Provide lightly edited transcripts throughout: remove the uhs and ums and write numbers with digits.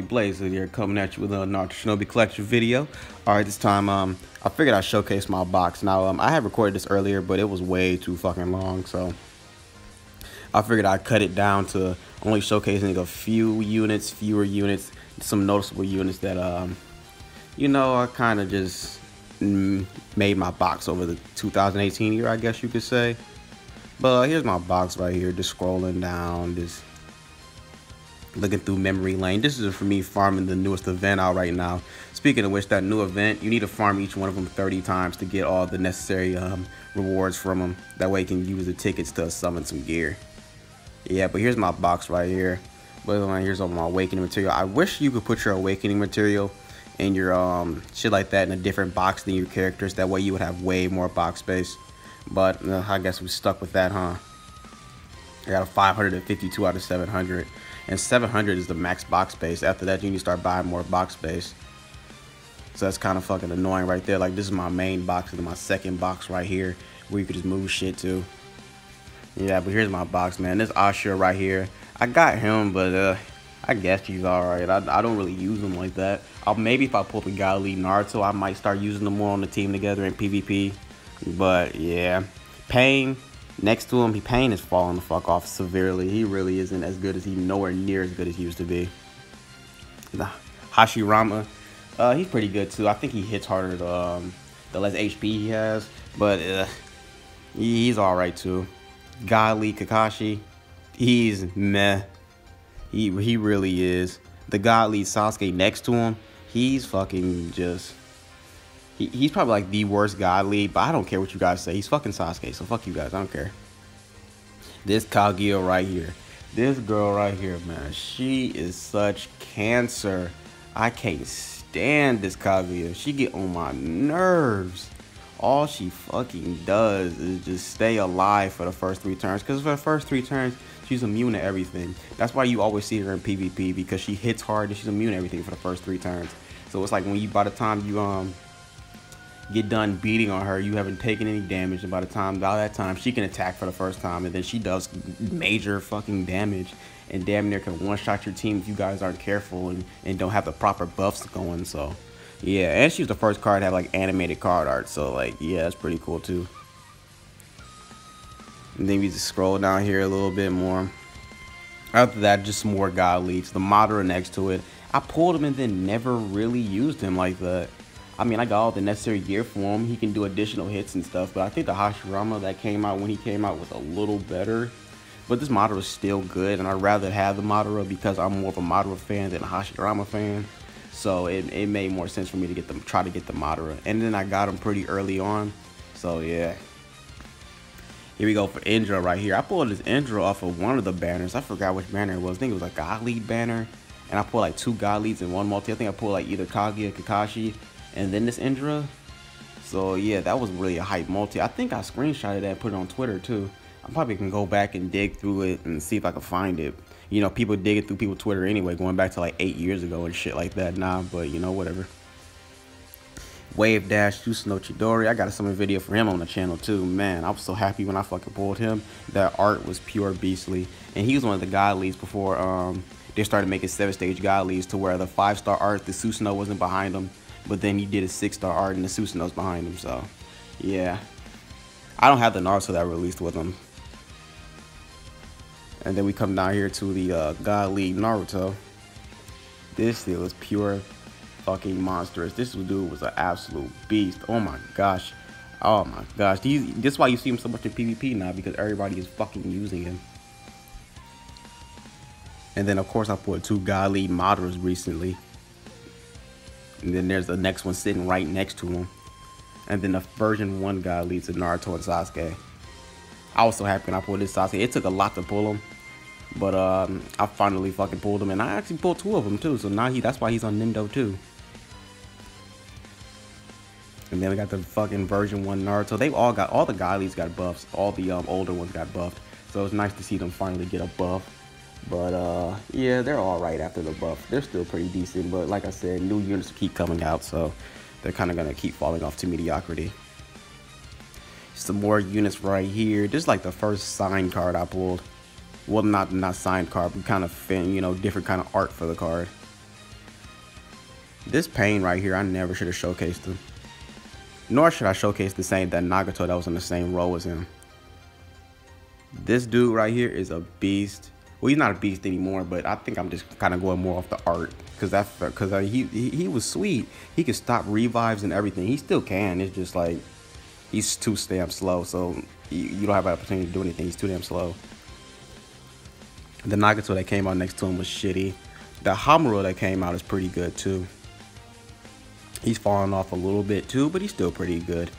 BlazeHood here, coming at you with a Naruto Shinobi collection video. Alright, this time, I figured I'd showcase my box. Now, I had recorded this earlier, but it was way too fucking long, so I figured I'd cut it down to only showcasing a few units, fewer units, some noticeable units that, you know, I kind of just made my box over the 2018 year, I guess you could say. But here's my box right here, just scrolling down, just looking through memory lane. This is for me farming the newest event out right now. Speaking of which, that new event, you need to farm each one of them 30 times to get all the necessary rewards from them. That way you can use the tickets to summon some gear. Yeah, but here's my box right here. But here's all my awakening material. I wish you could put your awakening material and your shit like that in a different box than your characters. That way you would have way more box space. But I guess we stuck with that, huh? I got a 552 out of 700. And 700 is the max box space. After that, you need to start buying more box space. So that's kind of fucking annoying right there. Like, this is my main box and my second box right here where you could just move shit to. Yeah, but here's my box, man. This Ashura right here. I got him, but I guess he's alright. I don't really use him like that. Maybe if I pull the guy lead Naruto, I might start using them more on the team together in PvP. But yeah, Pain next to him, Pain is falling the fuck off severely. He really isn't as good as nowhere near as good as he used to be. The Hashirama, he's pretty good too. I think he hits harder the less HP he has, but he's all right too. Godly Kakashi, he's meh. He really is. The Godly Sasuke next to him, he's fucking just. He's probably like the worst God lead, but I don't care what you guys say. He's fucking Sasuke, so fuck you guys. I don't care. This Kaguya right here. This girl right here, man. She is such cancer. I can't stand this Kaguya. She get on my nerves. All she fucking does is just stay alive for the first 3 turns. Because for the first 3 turns, she's immune to everything. That's why you always see her in PvP. Because she hits hard and she's immune to everything for the first 3 turns. So it's like when you, by the time you, get done beating on her, you haven't taken any damage, and by that time she can attack for the first time, and then she does major fucking damage and damn near can one-shot your team if you guys aren't careful and don't have the proper buffs going. So yeah, and she's the first card to have like animated card art, so like yeah, that's pretty cool too. And then we just scroll down here a little bit more. After that, just some more god leads. The Madara next to it, I pulled him and then never really used him like that. I mean, I got all the necessary gear for him. He can do additional hits and stuff, but I think the Hashirama that came out when he came out was a little better. But this Madara is still good, and I'd rather have the Madara because I'm more of a Madara fan than a Hashirama fan. So it made more sense for me to try to get the Madara. And then I got him pretty early on. So yeah. Here we go for Indra right here. I pulled this Indra off of one of the banners. I forgot which banner it was. I think it was a God Lead banner. And I pulled like 2 God Leads in one multi. I think I pulled like either Kaguya, Kakashi, and then this Indra. So yeah, that was really a hype multi. I think I screenshotted that and put it on Twitter too. I probably can go back and dig through it and see if I can find it. You know, people digging through people's Twitter anyway, going back to like 8 years ago and shit like that. Nah, but you know, whatever. Wave Dash Susanoo Chidori. I got a summon video for him on the channel too. Man, I was so happy when I fucking pulled him. That art was pure beastly. And he was one of the god leads before they started making 7-stage god leads to where the 5-star art, the Susanoo wasn't behind him. But then he did a 6-star art and the Susanoo's behind him, so yeah. I don't have the Naruto that released with him. And then we come down here to the God League Naruto. This deal is pure fucking monstrous. This dude was an absolute beast. Oh my gosh. Oh my gosh. This is why you see him so much in PvP now, because everybody is fucking using him. And then of course I put 2 God League Madaras recently. And then there's the next one sitting right next to him. And then the version 1 God leads to Naruto and Sasuke. I was so happy when I pulled this Sasuke. It took a lot to pull him. But I finally fucking pulled him. And I actually pulled 2 of them too. So now that's why he's on Nindo too. And then we got the fucking version 1 Naruto. All the God leads got buffs. All the older ones got buffed. So it's nice to see them finally get a buff. But yeah, they're all right after the buff. They're still pretty decent, but like I said, new units keep coming out, so they're kind of gonna keep falling off to mediocrity. Some more units right here. This is like the first signed card I pulled. Well, not signed card, but kind of, you know, different kind of art for the card. This Pain right here, I never should have showcased him. Nor should I showcase that Nagato that was in the same row as him. This dude right here is a beast. Well, he's not a beast anymore, but I think I'm just kind of going more off the art because he was sweet. He could stop revives and everything. He still can. It's just like he's too damn slow. So you don't have an opportunity to do anything. He's too damn slow. The Nagato that came out next to him was shitty. The Hamuro that came out is pretty good too. He's falling off a little bit too, but he's still pretty good.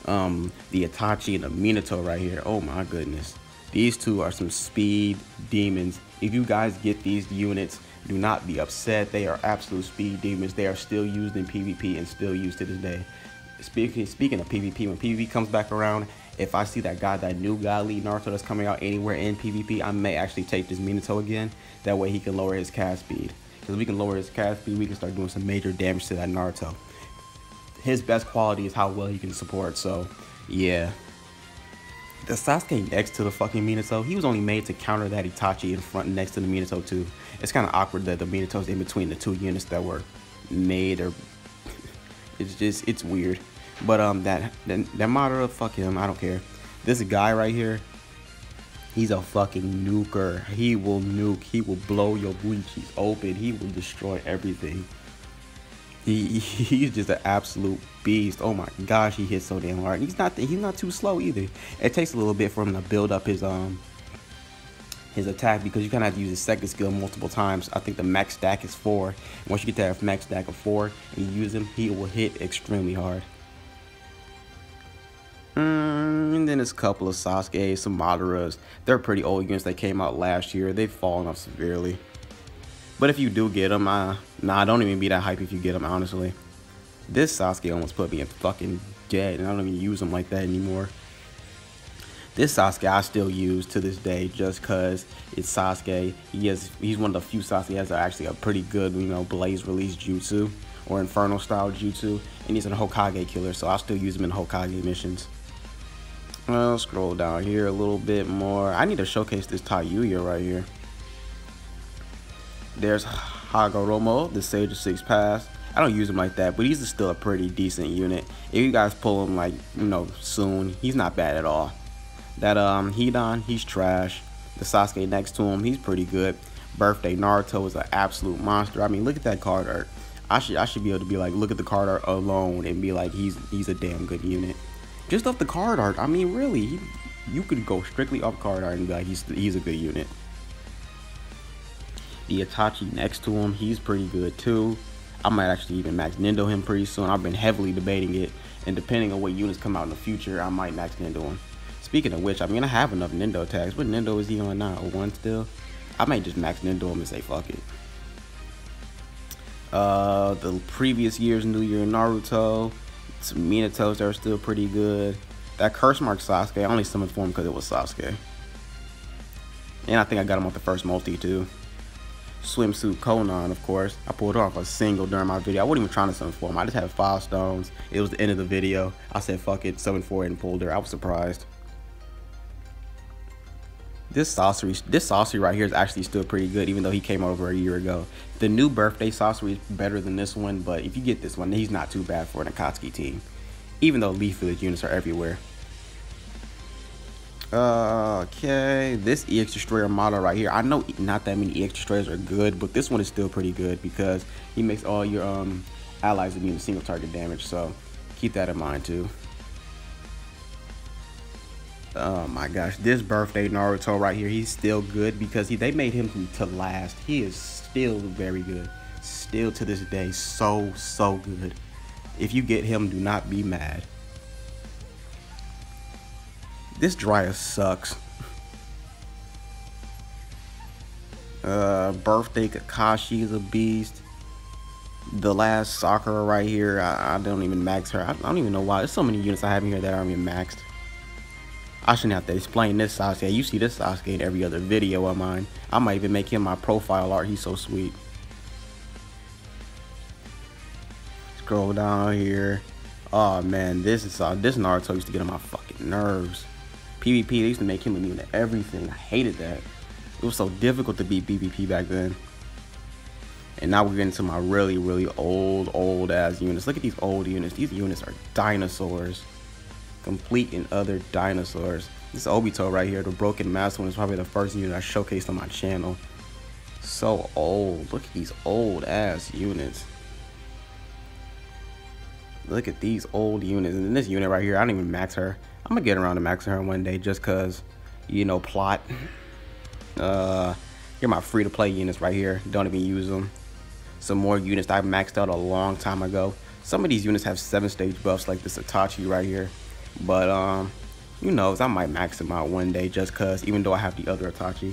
The Itachi and the Minato right here. Oh my goodness. These two are some speed demons. If you guys get these units, do not be upset. They are absolute speed demons. They are still used in PvP and still used to this day. Speaking of PvP, when PvP comes back around, if I see that new God Lead Naruto that's coming out anywhere in PvP, I may actually take this Minato again. That way he can lower his cast speed. Because if we can lower his cast speed, we can start doing some major damage to that Naruto. His best quality is how well he can support, so yeah. The Sasuke next to the fucking Minato, he was only made to counter that Itachi in front next to the Minato too. It's kind of awkward that the Minato's in between the two units that were made, or it's weird. But that Madara, fuck him, I don't care. This guy right here, he's a fucking nuker. He will nuke. He will blow your bleachies open. He will destroy everything. He's just an absolute beast. Oh my gosh, he hits so damn hard. He's not too slow either. It takes a little bit for him to build up his attack, because you kind of have to use his second skill multiple times. I think the max stack is 4. Once you get that max stack of 4 and you use him, he will hit extremely hard. And then there's a couple of Sasuke, some Madaras. They're pretty old units that came out last year. They've fallen off severely. But if you do get them, don't even be that hype if you get them, honestly. This Sasuke almost put me in fucking dead, and I don't even use him like that anymore. This Sasuke I still use to this day just because it's Sasuke. He's one of the few Sasuke has actually a pretty good, Blaze release jutsu or Inferno style jutsu, and he's a Hokage killer, so I still use him in Hokage missions. I'll scroll down here a little bit more. I need to showcase this Tayuya right here. There's Hagoromo, the Sage of Six Paths. I don't use him like that, but he's still a pretty decent unit. If you guys pull him like, soon, he's not bad at all. That Hidan, he's trash. The Sasuke next to him, he's pretty good. Birthday Naruto is an absolute monster. I mean, look at that card art. I should be able to be like, look at the card art alone and be like, he's a damn good unit. Just off the card art, I mean, really, you could go strictly off card art and be like, he's a good unit. The Itachi next to him, he's pretty good too. I might actually even max Nendo him pretty soon. I've been heavily debating it, and depending on what units come out in the future, I might max Nendo him. Speaking of which, I mean, I have enough Nendo tags. What Nendo is he on now? 1 still? I might just max Nendo him and say fuck it. The previous year's New Year Naruto, some Minato's that are still pretty good. That curse mark Sasuke, I only summoned for him because it was Sasuke. And I think I got him off the first multi too. Swimsuit Conan, of course. I pulled off a single during my video. I wasn't even trying to summon for him. I just had 5 stones. It was the end of the video. I said fuck it, summoned for it and pulled her. I was surprised. This sorcery right here is actually still pretty good, even though he came over a year ago. The new birthday sorcery is better than this one, but if you get this one, he's not too bad for an Akatsuki team, even though Leaf Village units are everywhere. Okay, this EX Destroyer model right here, I know not that many EX Destroyers are good, but this one is still pretty good because he makes all your allies immune to single target damage, so keep that in mind too. Oh my gosh, this birthday Naruto right here, he's still good because they made him to last. He is still very good. Still to this day, so good. If you get him, do not be mad. This Dryer sucks. Birthday Kakashi is a beast. The last Sakura right here, I don't even max her. I don't even know why. There's so many units I have in here that aren't even maxed. I shouldn't have to explain this Sasuke. You see this Sasuke in every other video of mine. I might even make him my profile art. He's so sweet. Scroll down here. Oh man, this Naruto used to get on my fucking nerves. PvP, they used to make him immune to everything. I hated that. It was so difficult to beat PvP back then. And now we're getting to my really old ass units. Look at these old units. These units are dinosaurs. Complete and utter dinosaurs. This Obito right here, the Broken Master one, is probably the first unit I showcased on my channel. So old. Look at these old ass units. Look at these old units. And this unit right here, I didn't even max her. I'm gonna get around to maxing her one day just cause, you know, plot. Here my free to play units right here. Don't even use them. Some more units I maxed out a long time ago. Some of these units have 7-stage buffs like this Itachi right here. But who knows, I might max them out one day just cause, even though I have the other Itachi.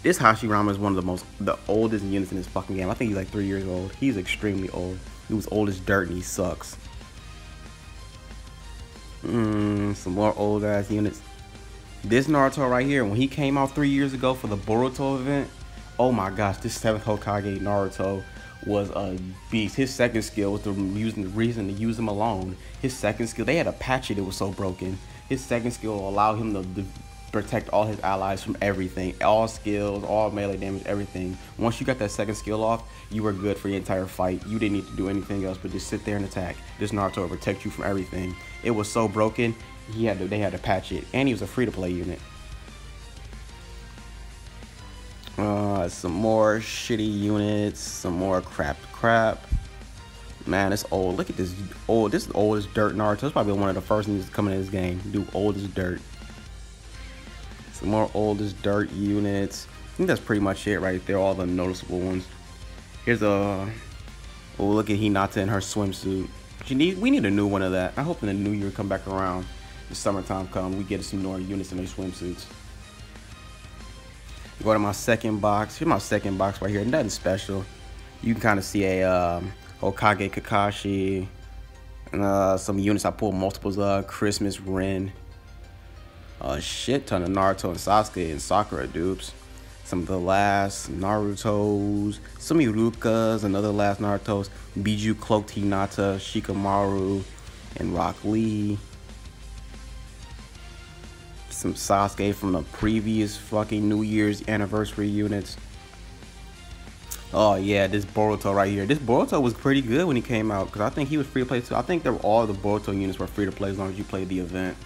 This Hashirama is one of the oldest units in this fucking game. I think he's like 3 years old. He's extremely old. He was old as dirt and he sucks. Some more old ass units. This Naruto right here, when he came out 3 years ago for the Boruto event, oh my gosh, this 7th Hokage Naruto was a beast. His second skill was the reason to use him alone. His second skill, they had to patch it, it was so broken. His second skill allowed him to protect all his allies from everything, all skills, all melee damage, everything. Once you got that second skill off, you were good for the entire fight. You didn't need to do anything else but just sit there and attack. This Naruto will protect you from everything. It was so broken, they had to patch it, and he was a free-to-play unit. Some more shitty units, some more crap. Man, it's old. Look at this old. This is old as dirt Naruto. It's probably one of the first units to come in this game. Dude, old as dirt. Some more old as dirt units. I think that's pretty much it right there. All the noticeable ones. Here's a. Oh, look at Hinata in her swimsuit. We need a new one of that. I hope in the new year come back around. The summertime come, we get some more units in their swimsuits. Go to my second box. Here's my second box right here. Nothing special. You can kind of see a Hokage Kakashi, and some units I pulled multiples of. Christmas Rin, a shit ton of Naruto and Sasuke and Sakura dupes. Some of the last Narutos, some Irukas, another last Narutos, Biju Cloaked Hinata, Shikamaru, and Rock Lee. Some Sasuke from the previous fucking New Year's anniversary units. Oh yeah, this Boruto right here. This Boruto was pretty good when he came out because I think he was free to play too. I think all the Boruto units were free to play as long as you played the event.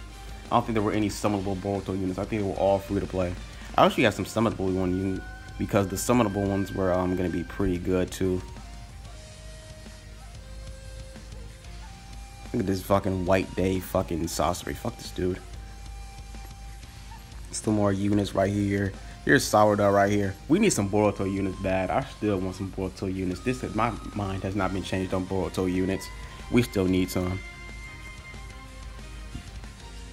I don't think there were any summonable Boruto units. I think they were all free to play. I actually got some summonable ones because the summonable ones were gonna be pretty good too. Look at this fucking White Day fucking sorcery. Fuck this dude. Some more units right here. Here's Sourdough right here. We need some Boruto units bad. I still want some Boruto units. My mind has not been changed on Boruto units. We still need some.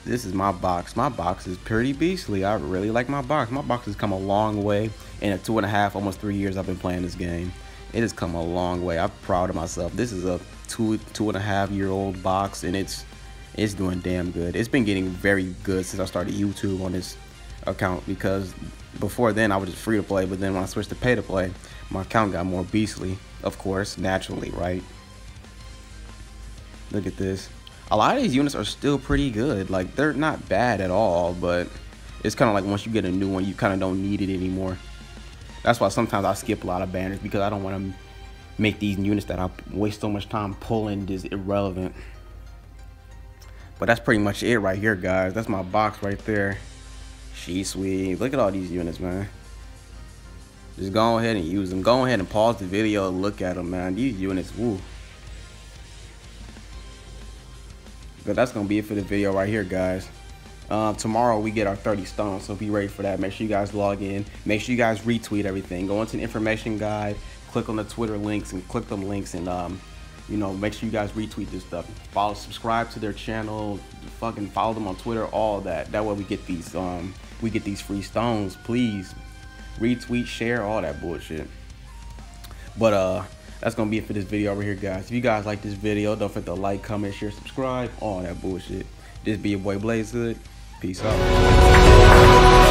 This is my box. My box is pretty beastly. I really like my box. My box has come a long way in the 2.5, almost 3 years I've been playing this game. It has come a long way. I'm proud of myself. This is a 2.5-year-old box, and it's doing damn good. It's been getting very good since I started YouTube on this account, because before then I was just free to play, but then when I switched to pay to play, my account got more beastly, of course, naturally, right? Look at this. A lot of these units are still pretty good. Like, they're not bad at all, but it's kind of like once you get a new one, you kind of don't need it anymore. That's why sometimes I skip a lot of banners, because I don't want to make these units that I waste so much time pulling just irrelevant. But that's pretty much it right here, guys. That's my box right there. She's sweet. Look at all these units, man. Just go ahead and use them. Go ahead and pause the video and look at them, man. These units, woo. But that's gonna be it for the video right here, guys. Tomorrow we get our 30 stones, so be ready for that. Make sure you guys log in. Make sure you guys retweet everything. Go into the information guide, click on the Twitter links, and click them links, and you know, make sure you guys retweet this stuff. Subscribe to their channel, fucking follow them on Twitter, all that. That way we get these free stones. Please retweet, share, all that bullshit. But that's gonna be it for this video over here, guys. If you guys like this video, don't forget to like, comment, share, subscribe, all that bullshit. This be your boy BlazeHood. Peace out.